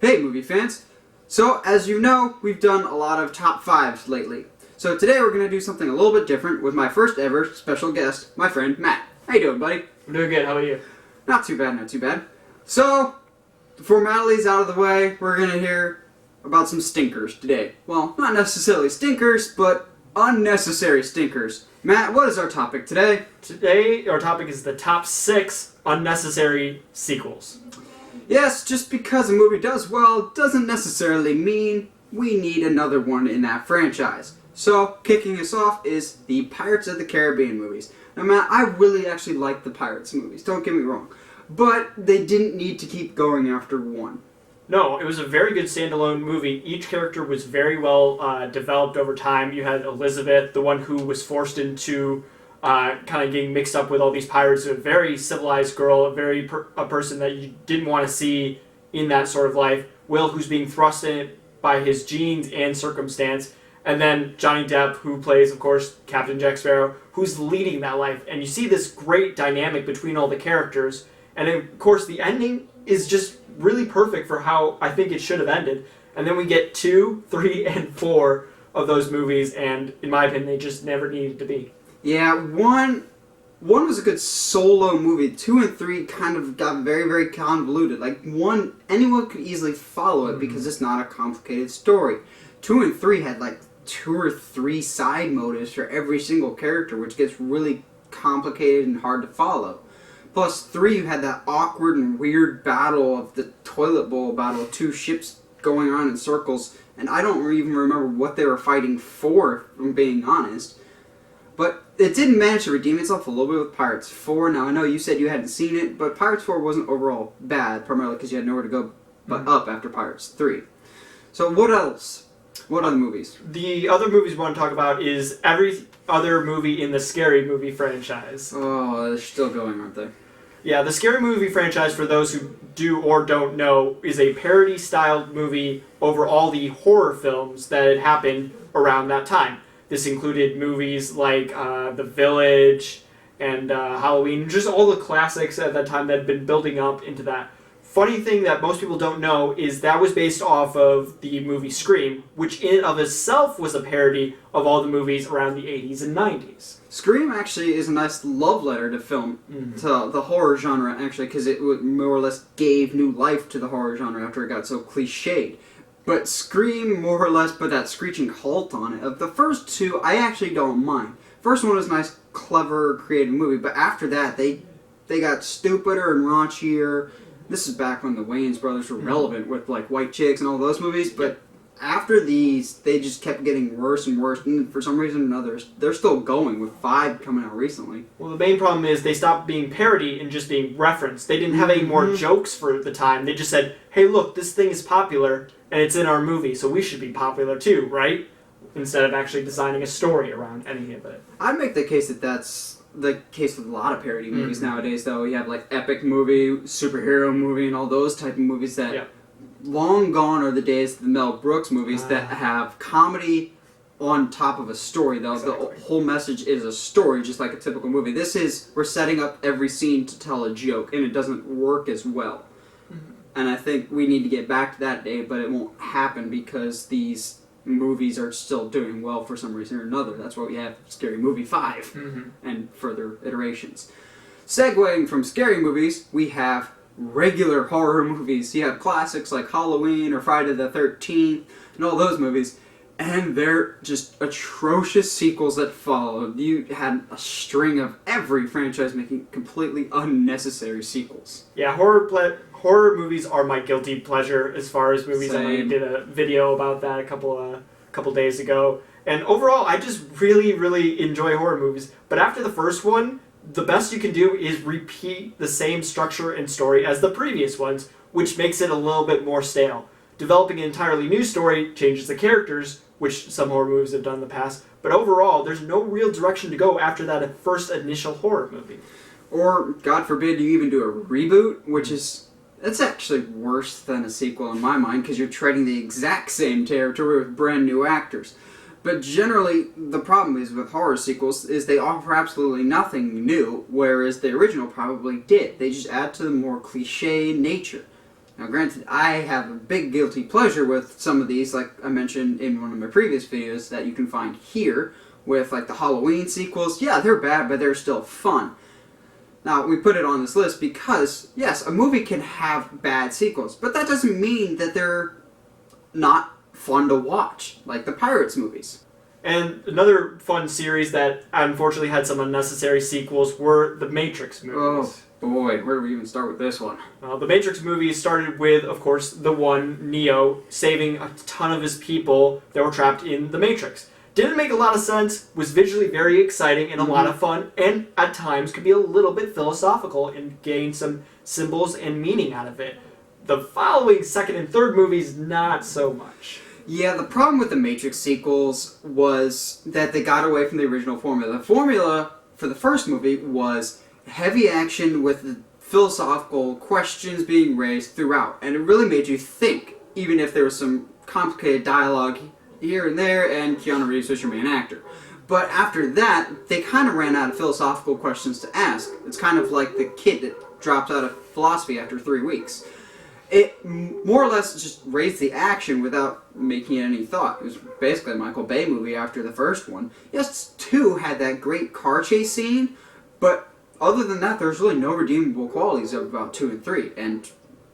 Hey movie fans! So, as you know, we've done a lot of top 5s lately. So today we're going to do something a little bit different with my first ever special guest, my friend Matt. How you doing, buddy? I'm doing good, how about you? Not too bad, not too bad. So, the formalities out of the way, we're going to hear about some stinkers today. Well, not necessarily stinkers, but unnecessary stinkers. Matt, what is our topic today? Today, our topic is the top 6 unnecessary sequels. Yes, just because a movie does well doesn't necessarily mean we need another one in that franchise. So, kicking us off is the Pirates of the Caribbean movies. Now, Matt, I really actually like the Pirates movies, don't get me wrong. But they didn't need to keep going after one. No, it was a very good standalone movie. Each character was very well developed over time. You had Elizabeth, the one who was forced into kind of getting mixed up with all these pirates, a very civilized girl, a person that you didn't want to see in that sort of life. Will, who's being thrust in by his genes and circumstance. And then Johnny Depp, who plays, of course, Captain Jack Sparrow, who's leading that life. And you see this great dynamic between all the characters. And of course, the ending is just really perfect for how I think it should have ended. And then we get 2, 3, and 4 of those movies, and in my opinion, they just never needed to be. Yeah, one was a good solo movie. 2 and 3 kind of got very, very convoluted. Like, 1, anyone could easily follow it because it's not a complicated story. 2 and 3 had like 2 or 3 side motives for every single character, which gets really complicated and hard to follow. Plus 3, you had that awkward and weird battle of the toilet bowl battle, 2 ships going on in circles, and I don't even remember what they were fighting for, if I'm being honest. But it did manage to redeem itself a little bit with Pirates 4. Now, I know you said you hadn't seen it, but Pirates 4 wasn't overall bad, primarily because you had nowhere to go but up after Pirates 3. So what else? What other movies? The other movies we want to talk about is every other movie in the Scary Movie franchise. Oh, they're still going, aren't they? Yeah, the Scary Movie franchise, for those who do or don't know, is a parody-styled movie over all the horror films that had happened around that time. This included movies like The Village and Halloween, just all the classics at that time that had been building up into that. Funny thing that most people don't know is that was based off of the movie Scream, which in and of itself was a parody of all the movies around the 80s and 90s. Scream actually is a nice love letter to film, to the horror genre, actually, because it more or less gave new life to the horror genre after it got so cliched. But Scream more or less put that screeching halt on it. Of the first 2, I actually don't mind. First one was a nice, clever, creative movie, but after that, they got stupider and raunchier. This is back when the Wayans brothers were relevant with like White Chicks and all those movies, but after these, they just kept getting worse and worse, and for some reason or another, they're still going with 5 coming out recently. Well, the main problem is they stopped being parody and just being referenced. They didn't have any more jokes for the time. They just said, hey, look, this thing is popular, and it's in our movie, so we should be popular too, right? Instead of actually designing a story around any of it. I'd make the case that that's the case with a lot of parody movies nowadays, though. You have like epic movie, superhero movie, and all those type of movies that long gone are the days of the Mel Brooks movies that have comedy on top of a story, though. Exactly. The whole message is a story, just like a typical movie. This is, we're setting up every scene to tell a joke, and it doesn't work as well. And I think we need to get back to that day, but it won't happen because these movies are still doing well for some reason or another. That's why we have Scary Movie 5 and further iterations. Segueing from scary movies, we have regular horror movies. You have classics like Halloween or Friday the 13th and all those movies, and they're just atrocious sequels that followed. You had a string of every franchise making completely unnecessary sequels. Yeah, horror movies are my guilty pleasure as far as movies. Same. I did a video about that a couple days ago. And overall, I just really, really enjoy horror movies. But after the first one, the best you can do is repeat the same structure and story as the previous ones, which makes it a little bit more stale. Developing an entirely new story changes the characters, which some horror movies have done in the past. But overall, there's no real direction to go after that first initial horror movie. Or, God forbid, you even do a reboot, which is... That's actually worse than a sequel in my mind, because you're treading the exact same territory with brand new actors. But generally, the problem is with horror sequels is they offer absolutely nothing new, whereas the original probably did. They just add to the more cliche nature. Now, granted, I have a big guilty pleasure with some of these, like I mentioned in one of my previous videos that you can find here, with like the Halloween sequels. Yeah, they're bad, but they're still fun. Now, we put it on this list because, yes, a movie can have bad sequels, but that doesn't mean that they're not fun to watch, like the Pirates movies. And another fun series that unfortunately had some unnecessary sequels were the Matrix movies. Oh boy, where do we even start with this one? The Matrix movies started with, of course, the one, Neo, saving a ton of his people that were trapped in the Matrix. Didn't make a lot of sense, was visually very exciting and a lot of fun, and at times could be a little bit philosophical and gain some symbols and meaning out of it. The following second and third movies, not so much. Yeah, the problem with the Matrix sequels was that they got away from the original formula. The formula for the first movie was heavy action with the philosophical questions being raised throughout, and it really made you think, even if there was some complicated dialogue here and there, and Keanu Reeves was your main actor. But after that, they kind of ran out of philosophical questions to ask. It's kind of like the kid that dropped out of philosophy after 3 weeks. It more or less just raised the action without making any thought. It was basically a Michael Bay movie after the first one. Yes, 2 had that great car chase scene, but other than that, there's really no redeemable qualities about 2 and 3. And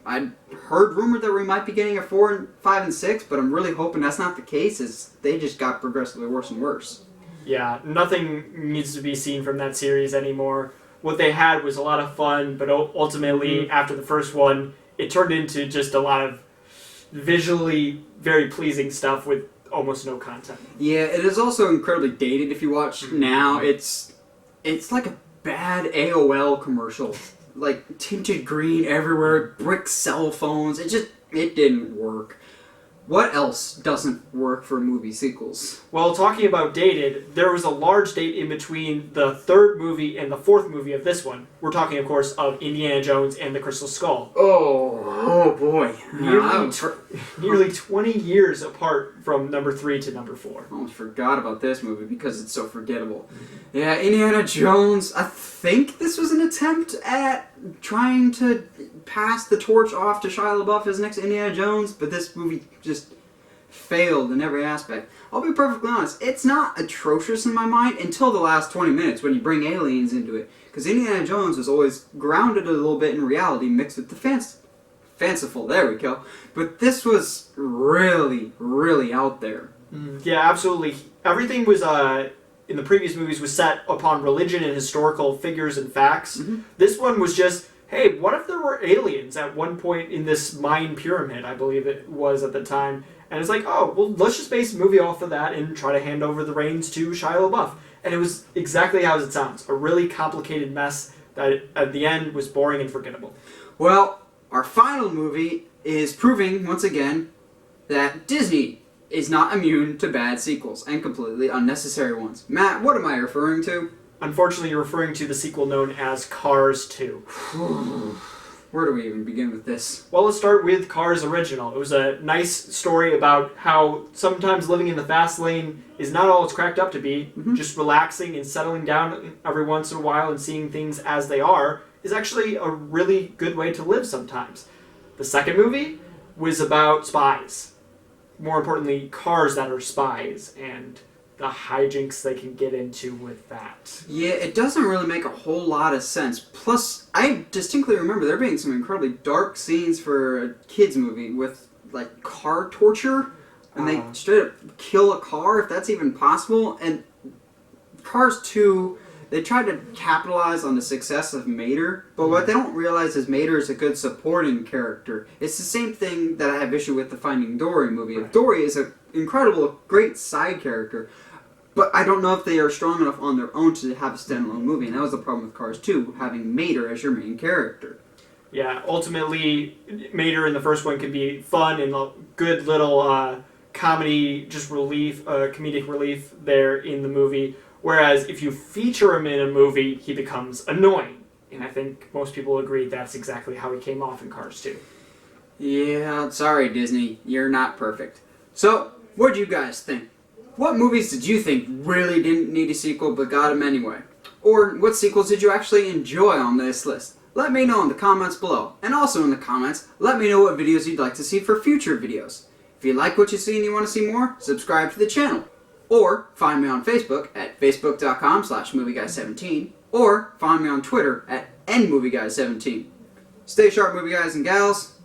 I heard rumored that we might be getting a 4, and 5, and 6, but I'm really hoping that's not the case, as they just got progressively worse and worse. Yeah, nothing needs to be seen from that series anymore. What they had was a lot of fun, but ultimately, after the first one, it turned into just a lot of visually very pleasing stuff with almost no content. Yeah, it is also incredibly dated. If you watch now, it's like a bad AOL commercial. Like, tinted green everywhere, brick cell phones. It didn't work. What else doesn't work for movie sequels? Well, talking about dated, there was a large date in between the third movie and the fourth movie of this one. We're talking, of course, of Indiana Jones and the Crystal Skull. Oh boy. Nearly 20 years apart from number 3 to number 4. I almost forgot about this movie because it's so forgettable. Yeah, Indiana Jones, I think this was an attempt at trying to pass the torch off to Shia LaBeouf as next Indiana Jones, but this movie just failed in every aspect. I'll be perfectly honest, it's not atrocious in my mind until the last 20 minutes when you bring aliens into it, because Indiana Jones was always grounded a little bit in reality mixed with the fanciful, there we go. But this was really, really out there. Yeah, absolutely. Everything was, in the previous movies, was set upon religion and historical figures and facts. This one was just, hey, what if there were aliens at one point in this Mayan pyramid, I believe it was at the time. And it's like, oh, well, let's just base a movie off of that and try to hand over the reins to Shia LaBeouf. And it was exactly how it sounds. A really complicated mess that at the end was boring and forgettable. Well, our final movie is proving, once again, that Disney is not immune to bad sequels and completely unnecessary ones. Matt, what am I referring to? Unfortunately, you're referring to the sequel known as Cars 2. Where do we even begin with this? Well, let's start with Cars Original. It was a nice story about how sometimes living in the fast lane is not all it's cracked up to be. Just relaxing and settling down every once in a while and seeing things as they are is actually a really good way to live sometimes. The second movie was about spies. More importantly, cars that are spies and the hijinks they can get into with that. Yeah, it doesn't really make a whole lot of sense. Plus, I distinctly remember there being some incredibly dark scenes for a kids movie with, like, car torture. And they straight up kill a car, if that's even possible. And Cars 2, they tried to capitalize on the success of Mater, but what they don't realize is Mater is a good supporting character. It's the same thing that I have issue with the Finding Dory movie. Right. Dory is an incredible, great side character, but I don't know if they are strong enough on their own to have a standalone movie, and that was the problem with Cars 2, having Mater as your main character. Yeah, ultimately, Mater in the first one can be fun and a good little comedy, just relief, comedic relief there in the movie. Whereas if you feature him in a movie, he becomes annoying. And I think most people agree that's exactly how he came off in Cars 2. Yeah, sorry Disney, you're not perfect. So, what do you guys think? What movies did you think really didn't need a sequel but got them anyway? Or what sequels did you actually enjoy on this list? let me know in the comments below. And also in the comments, let me know what videos you'd like to see for future videos. If you like what you see and you want to see more, subscribe to the channel. Or find me on Facebook at facebook.com/movieguy17, or find me on Twitter at nmovieguy17. Stay sharp, movie guys and gals.